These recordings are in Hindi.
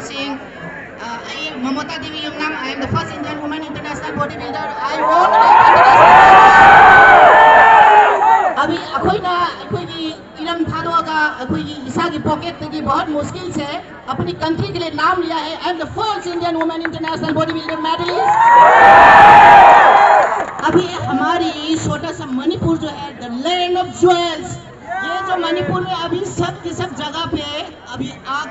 watching. I am Mamata Devi Yumnam. I am the first Indian woman international bodybuilder. I won अभी अखोई इलम थालोगा अखोई इसा की पॉकेट की बहुत मुश्किल से अपनी कंट्री के लिए नाम लिया है. I am the first Indian woman international bodybuilder medalist. अभी हमारी छोटा सा मणिपुर जो है the land of jewels. ये जो मणिपुर में अभी सब की सब जगह पे अभी आग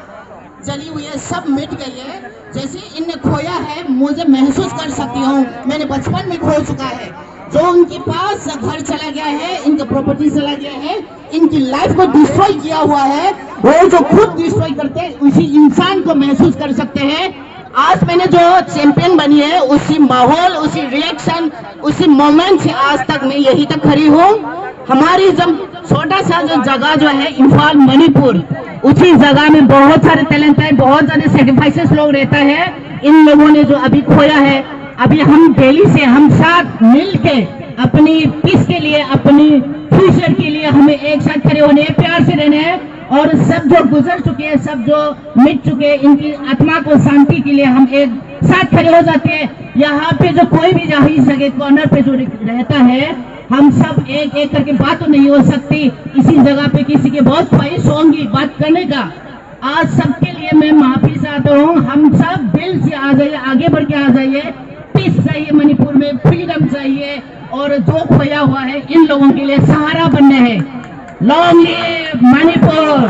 जली हुई है, सब मिट गई है. जैसे इनने खोया है मुझे महसूस कर सकती हूँ, मैंने बचपन में खो चुका है. जो उनके पास घर चला गया है, इनका प्रॉपर्टी चला गया है, इनकी लाइफ को डिस्ट्रॉय किया हुआ है, वो जो खुद डिस्ट्रॉय करते हैं उसी इंसान को महसूस कर सकते हैं. आज मैंने जो चैंपियन बनी है उसी माहौल, उसी रिएक्शन, उसी मोमेंट से आज तक मैं यही तक खड़ी हूँ. हमारी जब छोटा सा जो जगह जो है इम्फाल मणिपुर, उसी जगह में बहुत सारे टैलेंट है, बहुत सारे सेक्रीफाइसेस लोग रहता है. इन लोगों ने जो अभी खोया है, अभी हम दिल्ली से हम साथ मिलके अपनी पीस के लिए, अपनी फ्यूचर के लिए हमें एक साथ खड़े होने हैं, प्यार से रहने हैं. और सब जो गुजर चुके हैं, सब जो मिट चुके हैं, इनकी आत्मा को शांति के लिए हम एक साथ खड़े हो जाते हैं. यहाँ पे जो कोई भी जाहिर जगह कॉर्नर पे जो रहता है, हम सब एक एक करके बात तो नहीं हो सकती. इसी जगह पे किसी की बहुत ख्वाहिश होंगी बात करने का. आज सबके लिए मैं माफी चाहता हूँ. हम सब दिल से आ जाइए, आगे बढ़ के आ जाइए. पीस चाहिए मणिपुर में, फ्रीडम चाहिए, और जो खोया हुआ है इन लोगों के लिए सहारा बनने हैं. Long live Manipur.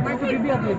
मैं तो बीबी आती है